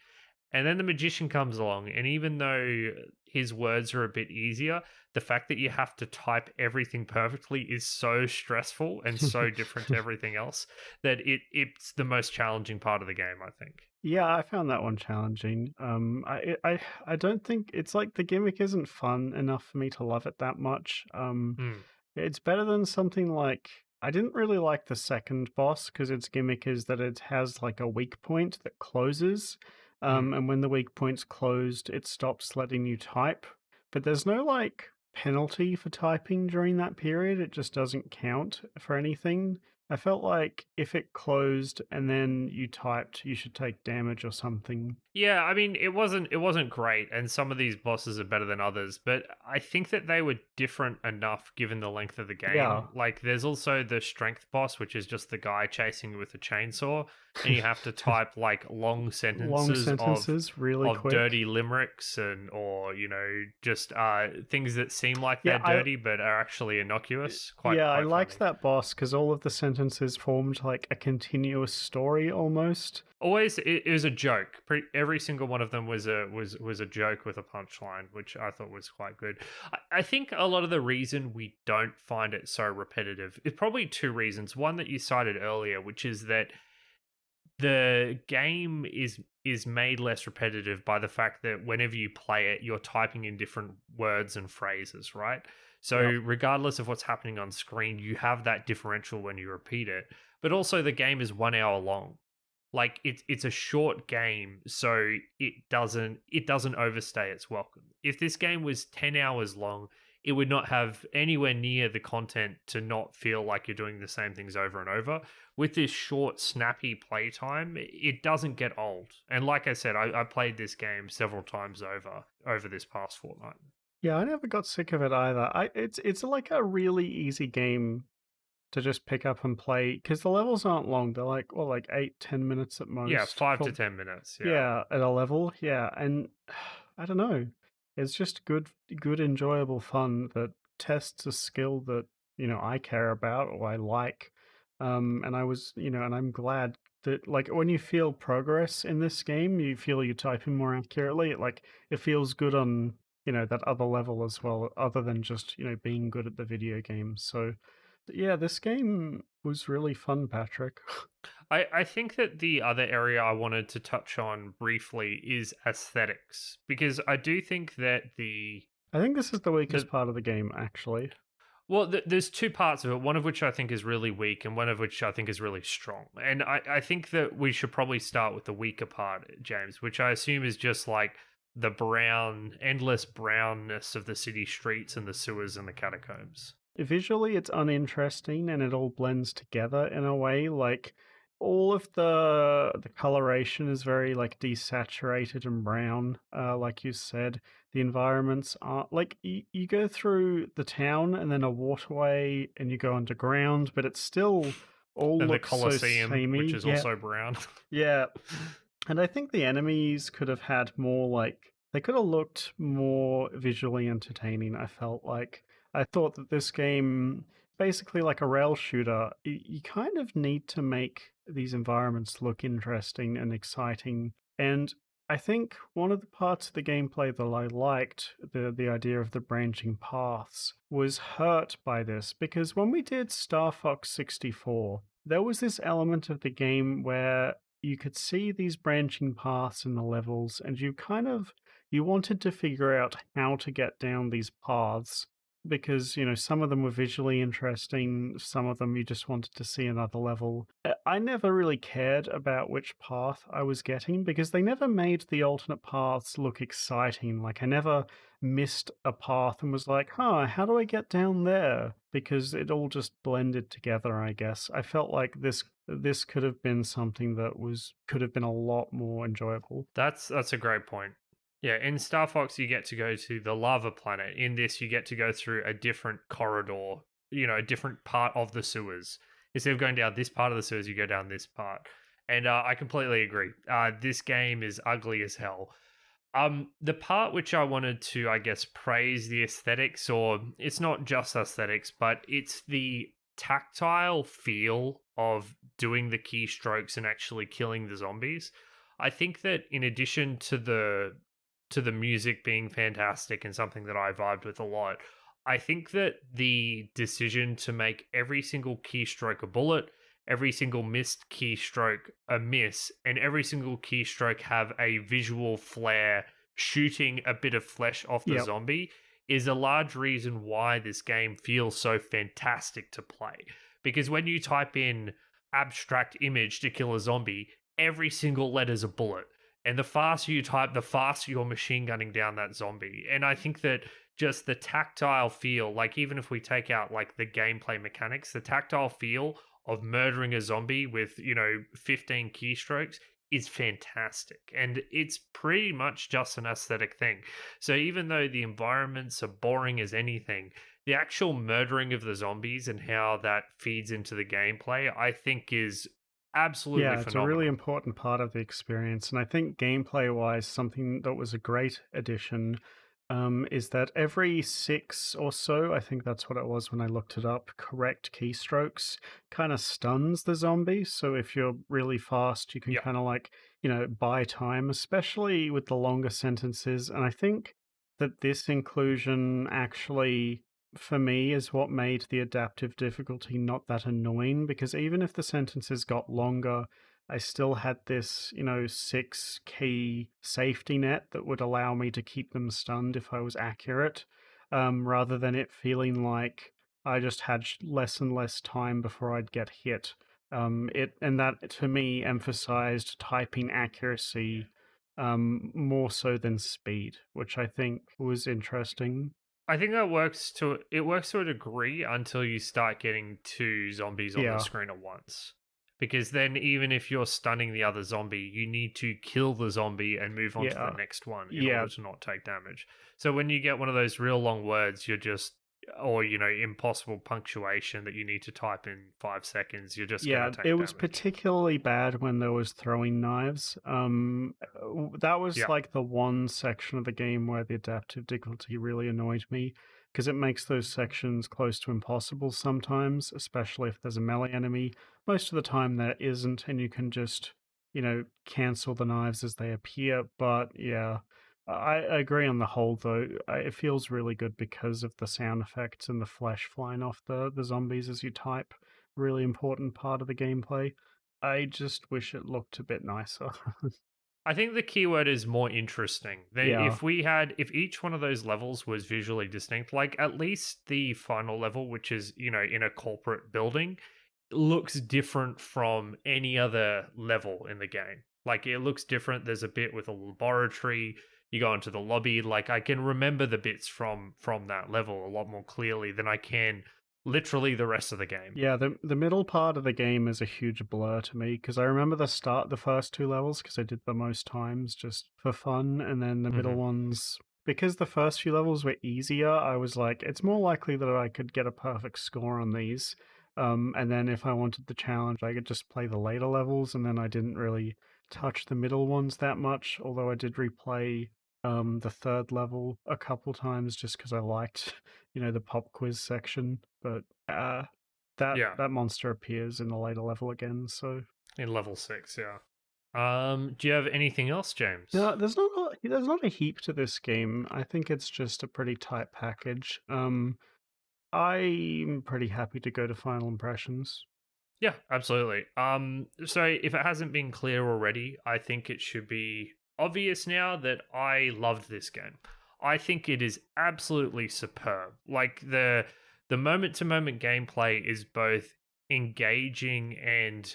And then the magician comes along, and even though his words are a bit easier, the fact that you have to type everything perfectly is so stressful and so different to everything else that it's the most challenging part of the game, I think. Yeah, I found that one challenging. I don't think it's like the gimmick isn't fun enough for me to love it that much. It's better than something like, I didn't really like the second boss because its gimmick is that it has like a weak point that closes. And when the weak point's closed, it stops letting you type. But there's no like penalty for typing during that period. It just doesn't count for anything. I felt like if it closed and then you typed, you should take damage or something. Yeah, I mean, it wasn't great, and some of these bosses are better than others, but I think that they were different enough given the length of the Yeah. game. Like, there's also the strength boss, which is just the guy chasing you with a chainsaw, and you have to type like long Long sentences sentences really of quick. dirty limericks and or just things that seem like Yeah, they're dirty but are actually innocuous. Quite I quite liked funny. that boss because all of the sentences formed like a continuous story almost. Always, it was a joke. Every single one of them was a joke with a punchline, which I thought was quite good. I think a lot of the reason we don't find it so repetitive is probably two reasons. One that you cited earlier, which is that the game is made less repetitive by the fact that whenever you play it, you're typing in different words and phrases, right? So Yep. regardless of what's happening on screen, you have that differential when you repeat it. But also, the game is 1 hour long. Like, it's a short game, so it doesn't overstay its welcome. If this game was 10 hours long, it would not have anywhere near the content to not feel like you're doing the same things over and over. With this short, snappy playtime, it doesn't get old. And like I said, I played this game several times over this past fortnight. Yeah, I never got sick of it either. It's like a really easy game to just pick up and play because the levels aren't long. They're like, well, like 8-10 minutes at Yeah, most. 5 to 10 minutes. Yeah. Yeah, at a level. Yeah, and I don't know. It's just good, enjoyable fun that tests a skill that I care about or I like. And I was, and I'm glad that like when you feel progress in this game, you feel you're typing more accurately. It feels good on that other level as well, other than just being good at the video game. So yeah, this game was really fun, Patrick. I think that the other area I wanted to touch on briefly is aesthetics, because I do think that I think this is the weakest the part of the game, actually. well, there's two parts of it, one of which I think is really weak and one of which I think is really strong. And I think that we should probably start with the weaker part, James, which I assume is just like the endless brownness of the city streets and the sewers and the catacombs. Visually, it's uninteresting and it all blends together in a way. Like all of the coloration is very like desaturated and brown. Like you said, the environments are like you go through the town and then a waterway and you go underground, but it still all And the looks so Colosseum, which samey. is Yeah, also brown. yeah. And I think the enemies could have had more they could have looked more visually entertaining, I felt like. I thought that this game basically like a rail shooter, you kind of need to make these environments look interesting and exciting. And I think one of the parts of the gameplay that I liked, the idea of the branching paths, was hurt by this because when we did Star Fox 64, there was this element of the game where you could see these branching paths in the levels and you wanted to figure out how to get down these paths because some of them were visually interesting, some of them you just wanted to see another level. I never really cared about which path I was getting because they never made the alternate paths look exciting. Like I never missed a path and was like, huh, how do I get down there? Because it all just blended together, I guess. I felt like this could have been something that could have been a lot more enjoyable. That's a great point. Yeah, in Star Fox you get to go to the lava planet. In this you get to go through a different corridor, a different part of the sewers. Instead of going down this part of the sewers, you go down this part. And I completely agree. This game is ugly as hell. The part which I wanted to, I guess, praise the aesthetics, or it's not just aesthetics, but it's the tactile feel of doing the keystrokes and actually killing the zombies. I think that in addition to the music being fantastic and something that I vibed with a lot, I think that the decision to make every single keystroke a bullet, every single missed keystroke a miss, and every single keystroke have a visual flare shooting a bit of flesh off the Yep. zombie is a large reason why this game feels so fantastic to play. Because when you type in abstract image to kill a zombie, every single letter's a bullet. And the faster you type, the faster you're machine gunning down that zombie. And I think that just the tactile feel, like even if we take out like the gameplay mechanics, the tactile feel of murdering a zombie with, 15 keystrokes is fantastic. And it's pretty much just an aesthetic thing. So even though the environments are boring as anything, the actual murdering of the zombies and how that feeds into the gameplay, I think is absolutely Yeah, it's a really phenomenal. important part of the experience. And I think gameplay wise, something that was a great addition is that every six or so, I think that's what it was when I looked it up, correct keystrokes kind of stuns the zombie. So if you're really fast, you can Yeah. kind of like, buy time, especially with the longer sentences. And I think that this inclusion actually for me is what made the adaptive difficulty not that annoying because even if the sentences got longer, I still had this, six key safety net that would allow me to keep them stunned if I was accurate, rather than it feeling like I just had less and less time before I'd get hit. And that to me emphasized typing accuracy more so than speed, which I think was interesting. I think that works to a degree until you start getting two zombies on the Yeah, screen at once. Because then even if you're stunning the other zombie, you need to kill the zombie and move on to the yeah, next one in yeah. order to not take damage. So when you get one of those real long words, you're just or impossible punctuation that you need to type in 5 seconds, you're just gonna Yeah, it take was damage. particularly bad when there was throwing knives. That was Yeah. like the one section of the game where the adaptive difficulty really annoyed me because it makes those sections close to impossible sometimes, especially if there's a melee enemy. Most of the time there isn't, and you can just, cancel the knives as they appear. But yeah, I agree on the whole, though. It feels really good because of the sound effects and the flesh flying off the zombies as you type. Really important part of the gameplay. I just wish it looked a bit nicer. I think the keyword is more interesting. Yeah, If each one of those levels was visually distinct, like at least the final level, which is, in a corporate building, looks different from any other level in the game. Like it looks different. There's a bit with a laboratory. You go into the lobby. Like I can remember the bits from that level a lot more clearly than I can literally the rest of the game. yeah. The middle part of the game is a huge blur to me because I remember the first two levels because I did the most times just for fun, and then the middle Hmm. ones because the first few levels were easier. I was like, it's more likely that I could get a perfect score on these. And then if I wanted the challenge, I could just play the later levels, and then I didn't really touch the middle ones that much. Although I did replay the third level a couple times just because I liked, the pop quiz section. But Yeah, that monster appears in the later level again. So in level 6. Yeah. Do you have anything else, James? no, there's not a heap to this game. I think it's just a pretty tight package. I'm pretty happy to go to final impressions. Yeah, absolutely. So if it hasn't been clear already, I think it should be obvious now that I loved this game. I think it is absolutely superb. Like the moment to moment gameplay is both engaging and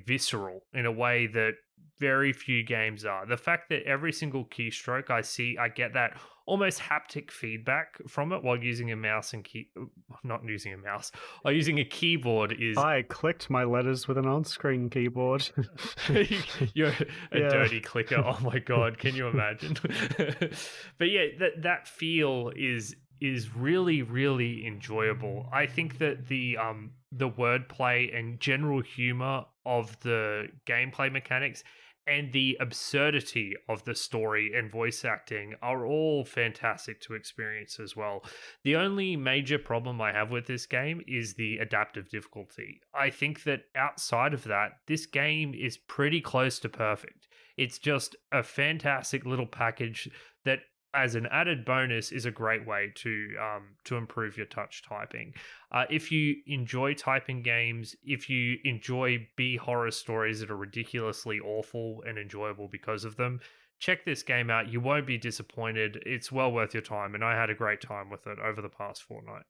visceral in a way that very few games are. The fact that every single keystroke I get that almost haptic feedback from it while using a mouse and key not using a mouse, while using a keyboard is I clicked my letters with an on-screen keyboard. you're a Yeah. dirty clicker. Oh my god, can you imagine? But yeah, that feel is really really enjoyable. I think that the wordplay and general humor of the gameplay mechanics and the absurdity of the story and voice acting are all fantastic to experience as well. The only major problem I have with this game is the adaptive difficulty. I think that outside of that, this game is pretty close to perfect. It's just a fantastic little package that as an added bonus is a great way to improve your touch typing. If you enjoy typing games, if you enjoy B horror stories that are ridiculously awful and enjoyable because of them, check this game out. You won't be disappointed. It's well worth your time, and I had a great time with it over the past fortnight.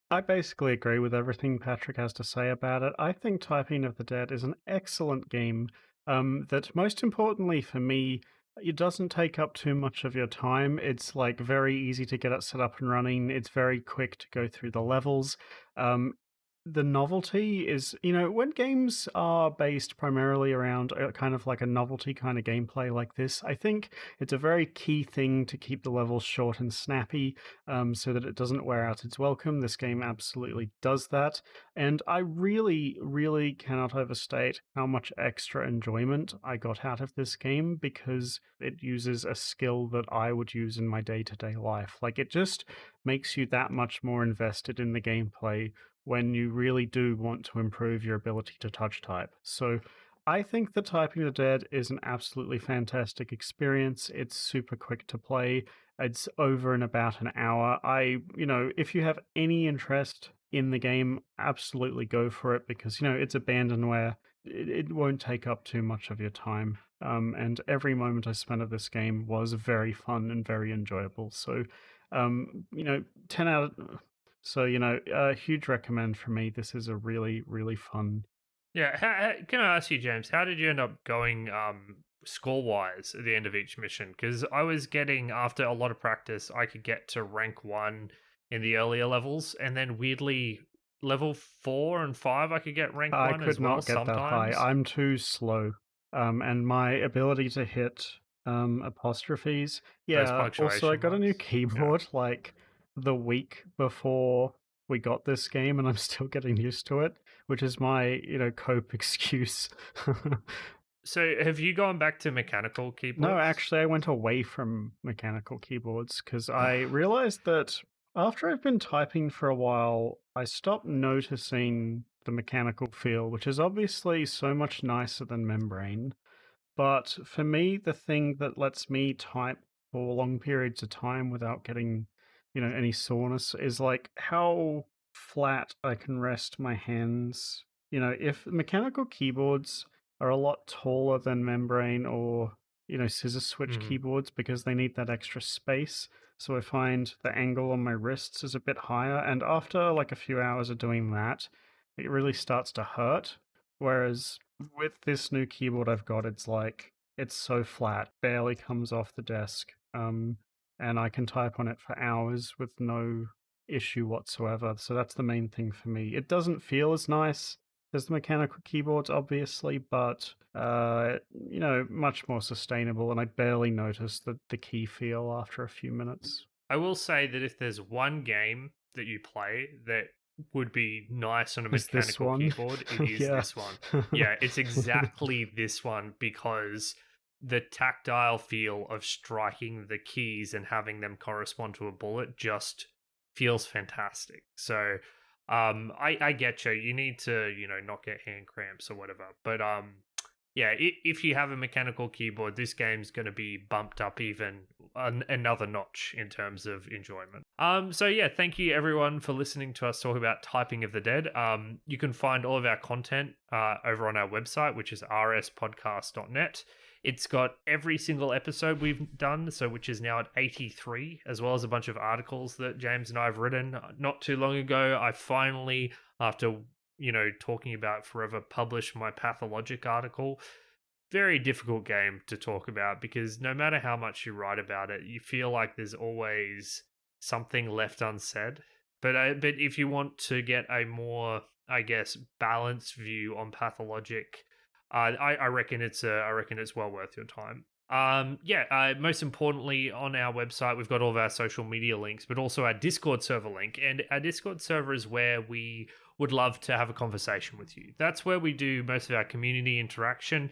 I basically agree with everything Patrick has to say about it. I think Typing of the Dead is an excellent game that, most importantly for me, it doesn't take up too much of your time. It's like very easy to get it set up and running. It's very quick to go through the levels. Um, the novelty is, when games are based primarily around kind of like a novelty kind of gameplay like this, I think it's a very key thing to keep the levels short and snappy, so that it doesn't wear out its welcome. This game absolutely does that. And I really, really cannot overstate how much extra enjoyment I got out of this game because it uses a skill that I would use in my day-to-day life. Like, it just makes you that much more invested in the gameplay when you really do want to improve your ability to touch type. So I think that Typing the Dead is an absolutely fantastic experience. It's super quick to play. It's over in about an hour. If you have any interest in the game, absolutely go for it because, it's abandonware. It won't take up too much of your time. And every moment I spent of this game was very fun and very enjoyable. So, 10 out of... So, a huge recommend for me. This is a really, really fun. Yeah, can I ask you, James, how did you end up going score-wise at the end of each mission? Because I was getting, after a lot of practice, I could get to rank 1 in the earlier levels, and then weirdly, level 4 and 5, I could get rank 1 I as could well not get sometimes. that high. I'm too slow. And my ability to hit apostrophes. Those Yeah, also I punctuation got a new marks. keyboard like the week before we got this game, and I'm still getting used to it, which is my, cope excuse. So have you gone back to mechanical keyboards? No, actually, I went away from mechanical keyboards because I realized that after I've been typing for a while, I stopped noticing the mechanical feel, which is obviously so much nicer than membrane. But for me, the thing that lets me type for long periods of time without getting, any soreness is like how flat I can rest my hands. If mechanical keyboards are a lot taller than membrane or, scissor switch keyboards because they need that extra space. So I find the angle on my wrists is a bit higher. And after like a few hours of doing that, it really starts to hurt. Whereas with this new keyboard I've got, it's so flat, barely comes off the desk, and I can type on it for hours with no issue whatsoever. So that's the main thing for me. It doesn't feel as nice as the mechanical keyboards, obviously, but much more sustainable. And I barely notice the key feel after a few minutes. I will say that if there's one game that you play that would be nice on a Is this mechanical one? keyboard, it is Yeah. this one. Yeah, it's exactly this one because the tactile feel of striking the keys and having them correspond to a bullet just feels fantastic. So I get you. You need to, not get hand cramps or whatever. But yeah, if you have a mechanical keyboard, this game's going to be bumped up even another notch in terms of enjoyment. So yeah, thank you everyone for listening to us talk about Typing of the Dead. You can find all of our content over on our website, which is rspodcast.net. It's got every single episode we've done, which is now at 83, as well as a bunch of articles that James and I have written. Not too long ago, I finally, after talking about forever, published my Pathologic article. Very difficult game to talk about because no matter how much you write about it, you feel like there's always something left unsaid. But if you want to get a more, I guess, balanced view on Pathologic, I reckon it's well worth your time. Most importantly, on our website, we've got all of our social media links, but also our Discord server link. And our Discord server is where we would love to have a conversation with you. That's where we do most of our community interaction.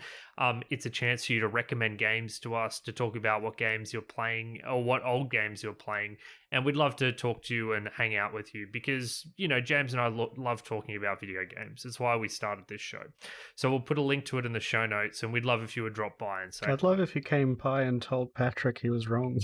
It's a chance for you to recommend games to us, to talk about what games you're playing or what old games you're playing. And we'd love to talk to you and hang out with you because, James and I love talking about video games. That's why we started this show. So we'll put a link to it in the show notes, and we'd love if you would drop by and say I'd love if you came by and told Patrick he was wrong.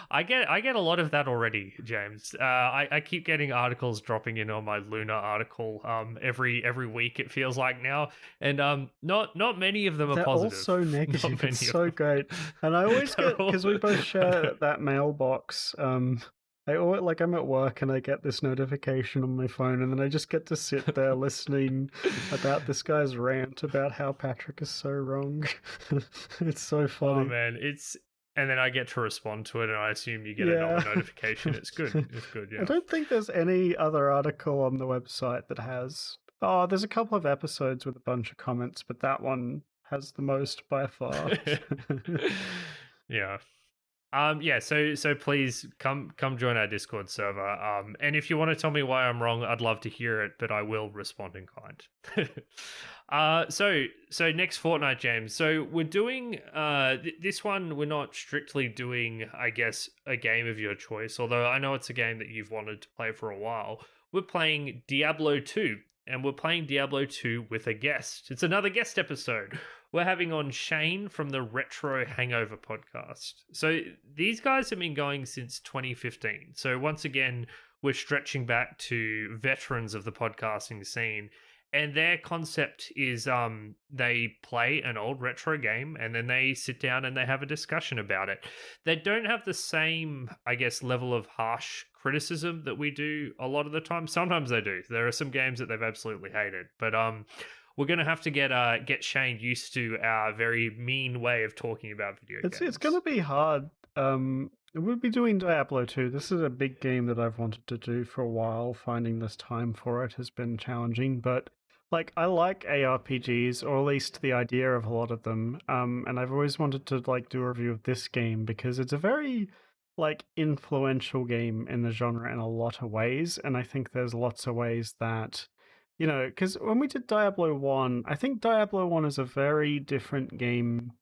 I get a lot of that already, James. I keep getting articles dropping in on my Lunar article every week, it feels like now, and not many of them are They're positive. all so negative. It's so great, and I always get, because we both share that mailbox. I always, like, I'm at work and I get this notification on my phone, and then I just get to sit there listening about this guy's rant about how Patrick is so wrong. It's so funny. Oh man, and then I get to respond to it, and I assume you get another notification. It's good. It's good. Yeah. I don't think there's any other article on the website that has. Oh, there's a couple of episodes with a bunch of comments, but that one has the most by far. Yeah. Yeah, so please come join our Discord server. And if you want to tell me why I'm wrong, I'd love to hear it, but I will respond in kind. So next fortnight, James. So we're doing this one. We're not strictly doing, I guess, a game of your choice. Although I know it's a game that you've wanted to play for a while. We're playing Diablo 2, and we're playing Diablo 2 with a guest. It's another guest episode. We're having on Shane from the Retro Hangover podcast. So these guys have been going since 2015. So once again, we're stretching back to veterans of the podcasting scene. And their concept is they play an old retro game and then they sit down and they have a discussion about it. They don't have the same, I guess, level of harsh criticism that we do a lot of the time. Sometimes they do. There are some games that they've absolutely hated. But we're going to have to get Shane used to our very mean way of talking about video games. It's going to be hard. We'll be doing Diablo 2. This is a big game that I've wanted to do for a while. Finding this time for it has been challenging, but like I like ARPGs, or at least the idea of a lot of them. And I've always wanted to like do a review of this game because it's a very like influential game in the genre in a lot of ways, and I think there's lots of ways that, you know, because when we did Diablo 1, I think Diablo 1 is a very different game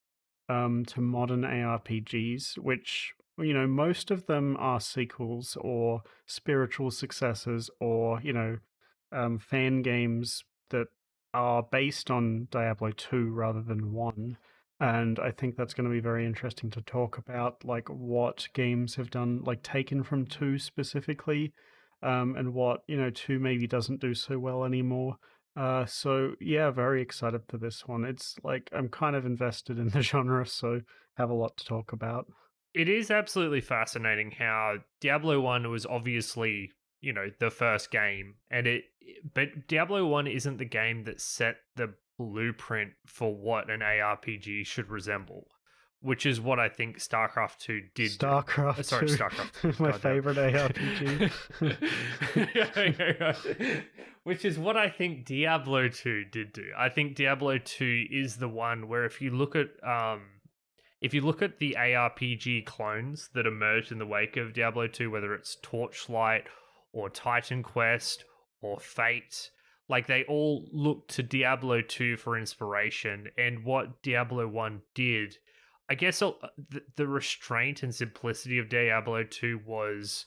to modern ARPGs, which, you know, most of them are sequels or spiritual successors or, you know, fan games that are based on Diablo 2 rather than 1. And I think that's going to be very interesting to talk about, like what games have done, like taken from 2 specifically, and what, you know, 2 maybe doesn't do so well anymore. So yeah, very excited for this one. It's like I'm kind of invested in the genre, so have a lot to talk about. It is absolutely fascinating how Diablo 1 was obviously, you know, the first game, but Diablo 1 isn't the game that set the blueprint for what an ARPG should resemble, which is what I think StarCraft 2 did. StarCraft, my favorite ARPG. Which is what I think Diablo 2 did do. I think Diablo 2 is the one where if you look at the ARPG clones that emerged in the wake of Diablo 2, whether it's Torchlight or Titan Quest or Fate, like they all look to Diablo 2 for inspiration. And what Diablo 1 did, I guess the restraint and simplicity of Diablo 2 was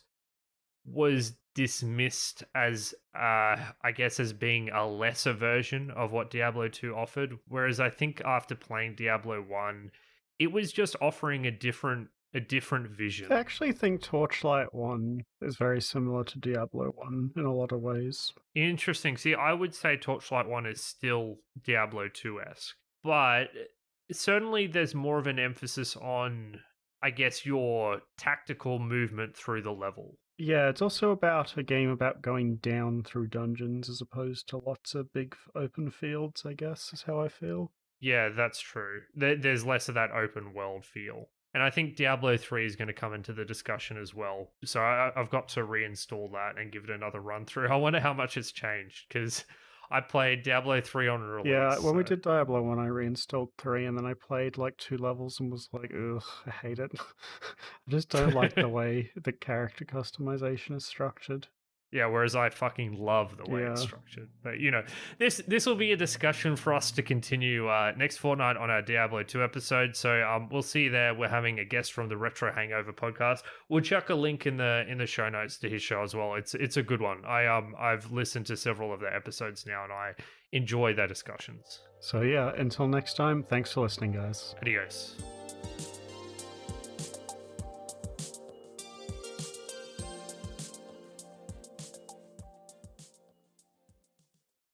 dismissed as, I guess, as being a lesser version of what Diablo 2 offered. Whereas I think after playing Diablo 1, it was just offering a different vision. I actually think Torchlight 1 is very similar to Diablo 1 in a lot of ways. Interesting. See, I would say Torchlight 1 is still Diablo 2-esque, but certainly there's more of an emphasis on, I guess, your tactical movement through the level. Yeah, it's also about a game about going down through dungeons as opposed to lots of big open fields, I guess, is how I feel. Yeah, that's true. There's less of that open world feel. And I think Diablo 3 is going to come into the discussion as well. So I've got to reinstall that and give it another run through. I wonder how much it's changed, because I played Diablo 3 on release. Yeah, when we did Diablo 1, I reinstalled 3, and then I played like 2 levels and was like, ugh, I hate it. I just don't like the way the character customization is structured. Yeah, whereas I fucking love the way it's structured. But, you know, this will be a discussion for us to continue next fortnight on our Diablo 2 episode. So we'll see you there. We're having a guest from the Retro Hangover podcast. We'll chuck a link in the show notes to his show as well. It's a good one. I've listened to several of their episodes now, and I enjoy their discussions. So yeah, until next time, thanks for listening, guys. Adios.